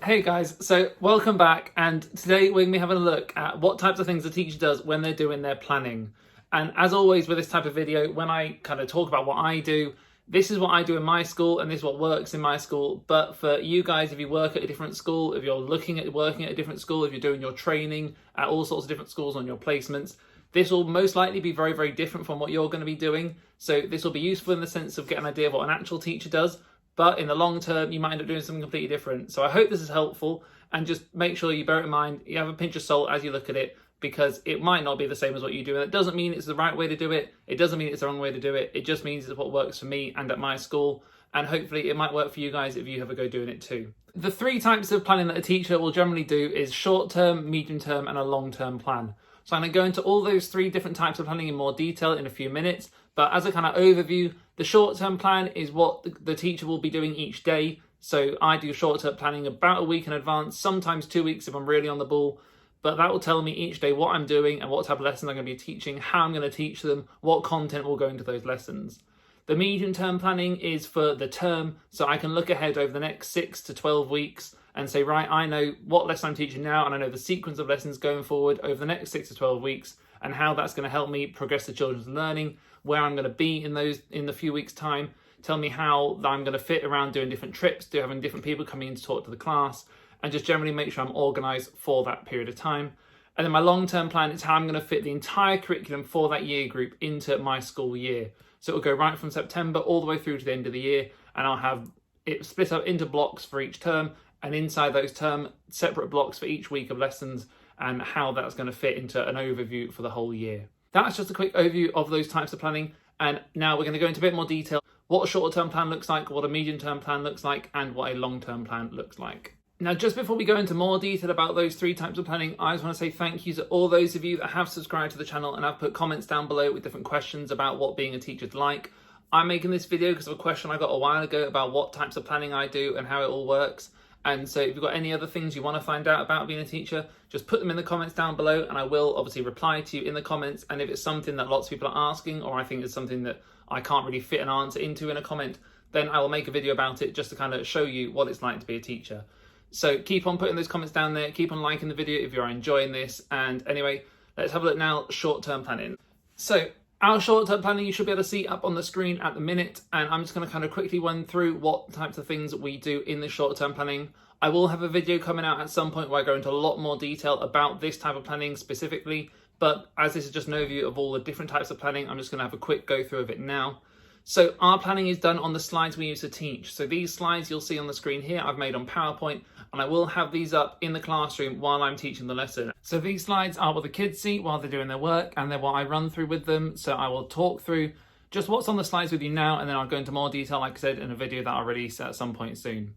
Hey guys, so welcome back, and today we're going to be having a look at what types of things a teacher does when they're doing their planning. And as always with this type of video, when I kind of talk about what I do, this is what I do in my school and this is what works in my school. But for you guys, if you work at a different school, if you're looking at working at a different school, if you're doing your training at all sorts of different schools on your placements, this will most likely be very, very different from what you're going to be doing. So this will be useful in the sense of getting an idea of what an actual teacher does. But in the long term, you might end up doing something completely different. So I hope this is helpful, and just make sure you bear it in mind, you have a pinch of salt as you look at it, because it might not be the same as what you do. And it doesn't mean it's the right way to do it. It doesn't mean it's the wrong way to do it. It just means it's what works for me and at my school. And hopefully it might work for you guys if you have a go doing it too. The three types of planning that a teacher will generally do is short-term, medium-term, and a long-term plan. So I'm going to go into all those three different types of planning in more detail in a few minutes. But as a kind of overview, the short-term plan is what the teacher will be doing each day. So I do short-term planning about a week in advance, sometimes 2 weeks if I'm really on the ball. But that will tell me each day what I'm doing and what type of lessons I'm going to be teaching, how I'm going to teach them, what content will go into those lessons. The medium-term planning is for the term, so I can look ahead over the next 6 to 12 weeks and say, right, I know what lesson I'm teaching now, and I know the sequence of lessons going forward over the next 6 to 12 weeks, and how that's going to help me progress the children's learning, where I'm going to be in the few weeks' time, tell me how I'm going to fit around doing different trips, having different people coming in to talk to the class, and just generally make sure I'm organised for that period of time. And then my long-term plan is how I'm going to fit the entire curriculum for that year group into my school year. So it'll go right from September all the way through to the end of the year, and I'll have it split up into blocks for each term, and inside those term, separate blocks for each week of lessons, and how that's going to fit into an overview for the whole year. That's just a quick overview of those types of planning, and now we're going to go into a bit more detail what a short-term plan looks like, what a medium-term plan looks like, and what a long-term plan looks like. Now, just before we go into more detail about those three types of planning, I just want to say thank you to all those of you that have subscribed to the channel and have put comments down below with different questions about what being a teacher is like. I'm making this video because of a question I got a while ago about what types of planning I do and how it all works. And so if you've got any other things you want to find out about being a teacher, just put them in the comments down below and I will obviously reply to you in the comments. And if it's something that lots of people are asking, or I think it's something that I can't really fit an answer into in a comment, then I will make a video about it just to kind of show you what it's like to be a teacher. So keep on putting those comments down there, keep on liking the video if you're enjoying this. And anyway, let's have a look now, short-term planning. So our short-term planning you should be able to see up on the screen at the minute, and I'm just going to kind of quickly run through what types of things we do in the short-term planning. I will have a video coming out at some point where I go into a lot more detail about this type of planning specifically, but as this is just an overview of all the different types of planning, I'm just going to have a quick go through of it now. So our planning is done on the slides we use to teach. So these slides you'll see on the screen here, I've made on PowerPoint, and I will have these up in the classroom while I'm teaching the lesson. So these slides are what the kids see while they're doing their work, and they're what I run through with them. So I will talk through just what's on the slides with you now, and then I'll go into more detail, like I said, in a video that I'll release at some point soon.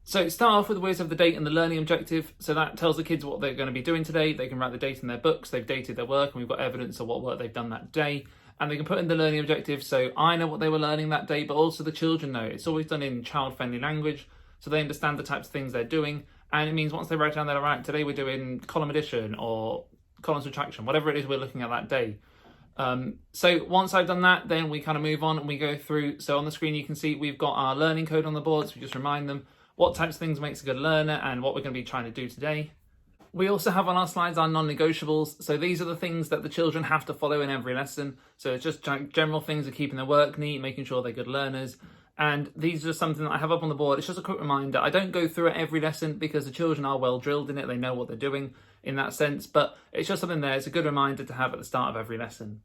So start off with the words of the date and the learning objective. So that tells the kids what they're going to be doing today. They can write the date in their books, they've dated their work, and we've got evidence of what work they've done that day. And they can put in the learning objective, so I know what they were learning that day, but also the children know. It's always done in child-friendly language, so they understand the types of things they're doing. And it means once they write down, they're right, today we're doing column addition or column subtraction, whatever it is we're looking at that day. So once I've done that, then we kind of move on and we go through. So on the screen you can see we've got our learning code on the board, so we just remind them what types of things makes a good learner and what we're going to be trying to do today. We also have on our slides our non-negotiables. So these are the things that the children have to follow in every lesson. So it's just general things of keeping their work neat, making sure they're good learners. And these are just something that I have up on the board. It's just a quick reminder. I don't go through it every lesson because the children are well drilled in it. They know what they're doing in that sense, but it's just something there. It's a good reminder to have at the start of every lesson.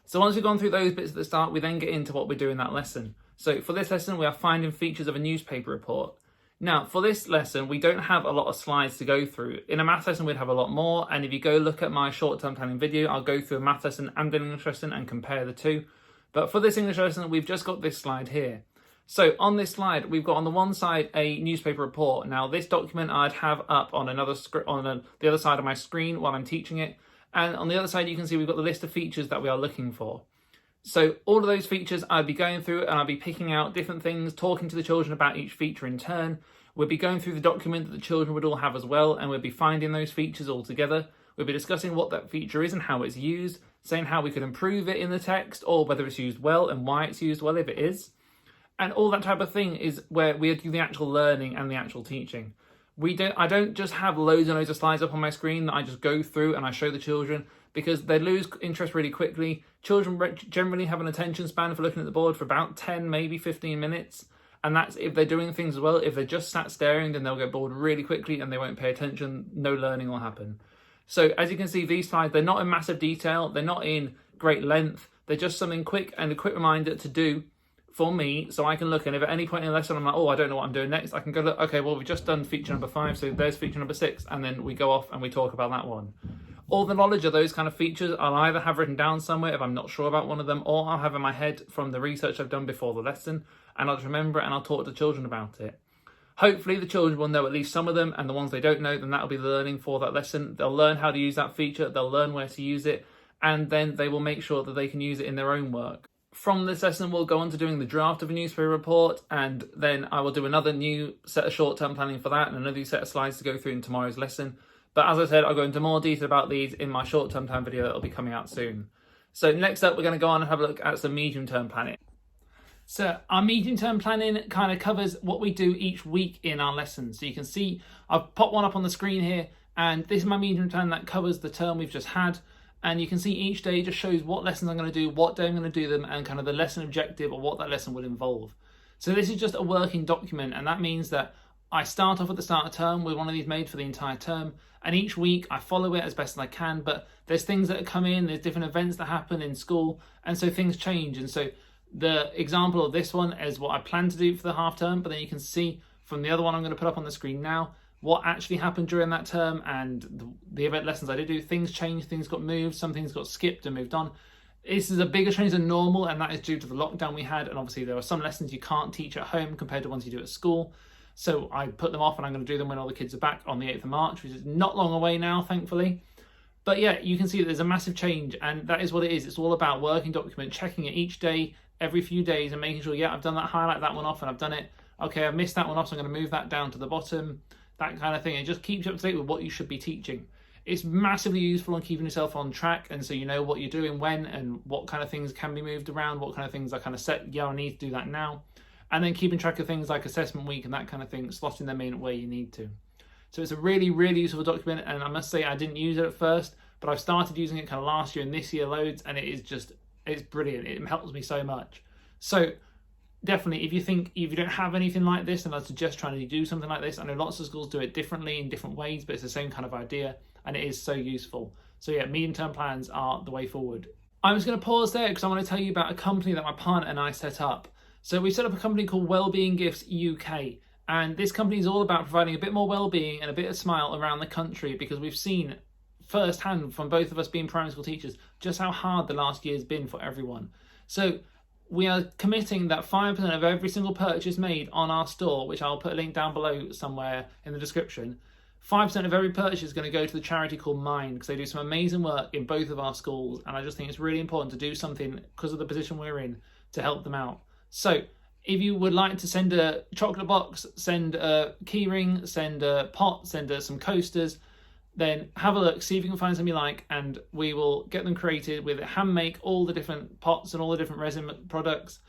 So once we've gone through those bits at the start, we then get into what we do in that lesson. So for this lesson, we are finding features of a newspaper report. Now, for this lesson, we don't have a lot of slides to go through. In a math lesson, we'd have a lot more. And if you go look at my short-term planning video, I'll go through a math lesson and an English lesson and compare the two. But for this English lesson, we've just got this slide here. So on this slide, we've got on the one side a newspaper report. Now, this document I'd have up on the other side of my screen while I'm teaching it. And on the other side, you can see we've got the list of features that we are looking for. So all of those features I'd be going through and I'll be picking out different things, talking to the children about each feature in turn. We'll be going through the document that the children would all have as well, and we'll be finding those features all together. We'll be discussing what that feature is and how it's used, saying how we could improve it in the text or whether it's used well and why it's used well if it is. And all that type of thing is where we do the actual learning and the actual teaching. I don't just have loads and loads of slides up on my screen that I just go through and I show the children, because they lose interest really quickly. Children generally have an attention span for looking at the board for about 10, maybe 15 minutes. And that's if they're doing things as well. If they're just sat staring, then they'll get bored really quickly and they won't pay attention. No learning will happen. So as you can see, these slides, they're not in massive detail. They're not in great length. They're just something quick and a quick reminder to do for me, so I can look, and if at any point in the lesson I'm like, oh, I don't know what I'm doing next, I can go look, okay, well, we've just done feature number 5, so there's feature number 6, and then we go off and we talk about that one. All the knowledge of those kind of features I'll either have written down somewhere if I'm not sure about one of them, or I'll have in my head from the research I've done before the lesson, and I'll just remember it and I'll talk to children about it. Hopefully the children will know at least some of them, and the ones they don't know, then that'll be the learning for that lesson. They'll learn how to use that feature, they'll learn where to use it, and then they will make sure that they can use it in their own work. From this lesson, we'll go on to doing the draft of a newspaper report, and then I will do another new set of short-term planning for that, and another set of slides to go through in tomorrow's lesson. But as I said, I'll go into more detail about these in my short-term plan video that will be coming out soon. So next up, we're going to go on and have a look at some medium-term planning. So our medium-term planning kind of covers what we do each week in our lessons. So you can see I've popped one up on the screen here, and this is my medium plan that covers the term we've just had. And you can see each day just shows what lessons I'm going to do, what day I'm going to do them, and kind of the lesson objective or what that lesson would involve. So this is just a working document, and that means that I start off at the start of term with one of these made for the entire term, and each week I follow it as best as I can, but there's things that come in, there's different events that happen in school, and so things change. And so the example of this one is what I plan to do for the half term, but then you can see from the other one I'm going to put up on the screen now what actually happened during that term, and the event lessons I did do. Things changed, things got moved, some things got skipped and moved on. This is a bigger change than normal, and that is due to the lockdown we had, and obviously there are some lessons you can't teach at home compared to ones you do at school. So I put them off, and I'm going to do them when all the kids are back on the 8th of March, which is not long away now, thankfully. But yeah, you can see that there's a massive change, and that is what it is. It's all about working document, checking it each day, every few days, and making sure, yeah, I've done that, highlight that one off, and I've done it. Okay, I've missed that one off, so I'm going to move that down to the bottom. That kind of thing. It just keeps you up to date with what you should be teaching. It's massively useful in keeping yourself on track, and so you know what you're doing when, and what kind of things can be moved around, what kind of things are kind of set, yeah, I need to do that now. And then keeping track of things like assessment week and that kind of thing, slotting them in where you need to. So it's a really, really useful document, and I must say I didn't use it at first, but I've started using it kind of last year and this year loads, and it's brilliant. It helps me so much. So definitely, if you don't have anything like this, then I'd suggest trying to do something like this. I know lots of schools do it differently in different ways, but it's the same kind of idea, and it is so useful. So yeah, medium-term plans are the way forward. I'm just going to pause there because I want to tell you about a company that my partner and I set up. So we set up a company called Wellbeing Gifts UK, and this company is all about providing a bit more well-being and a bit of smile around the country, because we've seen firsthand from both of us being primary school teachers just how hard the last year has been for everyone. So we are committing that 5% of every single purchase made on our store, which I'll put a link down below somewhere in the description, 5% of every purchase is going to go to the charity called Mind, because they do some amazing work in both of our schools, and I just think it's really important to do something because of the position we're in to help them out. So if you would like to send a chocolate box, send a key ring, send a pot, send some coasters, then have a look, see if you can find something you like, and we will get them created with hand make all the different pots and all the different resin products,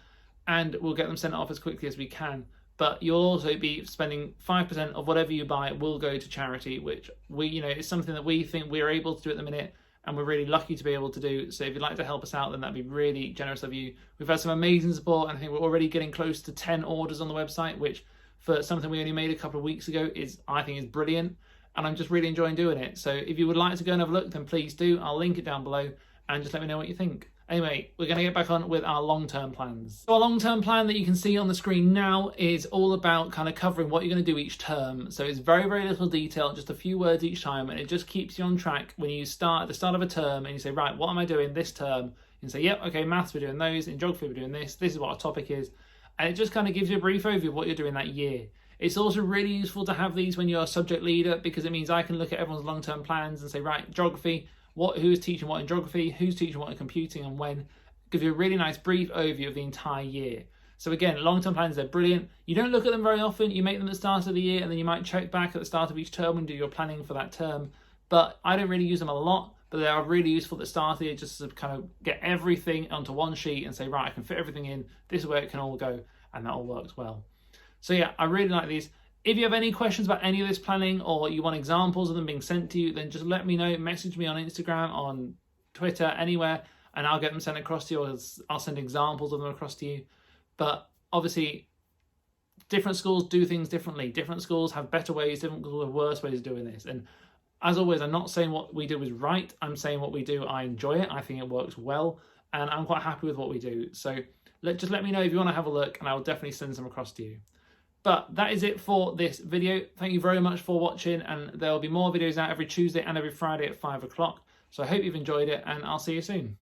and we'll get them sent off as quickly as we can. But you'll also be spending 5% of whatever you buy will go to charity, which is something that we think we're able to do at the minute, and we're really lucky to be able to do. So if you'd like to help us out, then that'd be really generous of you. We've had some amazing support, and I think we're already getting close to 10 orders on the website, which for something we only made a couple of weeks ago I think is brilliant. And I'm just really enjoying doing it. So if you would like to go and have a look, then please do. I'll link it down below, and just let me know what you think. Anyway, we're going to get back on with our long-term plans. So our long-term plan that you can see on the screen now is all about kind of covering what you're going to do each term. So it's very, very little detail, just a few words each time, and it just keeps you on track when you start at the start of a term and you say, right, what am I doing this term? You say, yep, okay, maths, we're doing those. In geography, we're doing this. This is what our topic is. And it just kind of gives you a brief overview of what you're doing that year. It's also really useful to have these when you're a subject leader, because it means I can look at everyone's long-term plans and say, right, geography, who's teaching what in geography, who's teaching what in computing, and when. Give you a really nice brief overview of the entire year. So again, long-term plans, they're brilliant. You don't look at them very often. You make them at the start of the year, and then you might check back at the start of each term and do your planning for that term. But I don't really use them a lot, but they are really useful at the start of the year, just to kind of get everything onto one sheet and say, right, I can fit everything in. This is where it can all go, and that all works well. So yeah, I really like these. If you have any questions about any of this planning, or you want examples of them being sent to you, then just let me know. Message me on Instagram, on Twitter, anywhere, and I'll get them sent across to you, or I'll send examples of them across to you. But obviously, different schools do things differently. Different schools have better ways, different schools have worse ways of doing this. And as always, I'm not saying what we do is right. I'm saying what we do, I enjoy it. I think it works well, and I'm quite happy with what we do. So just let me know if you want to have a look, and I will definitely send some across to you. But that is it for this video. Thank you very much for watching, and there will be more videos out every Tuesday and every Friday at 5 o'clock. So I hope you've enjoyed it, and I'll see you soon.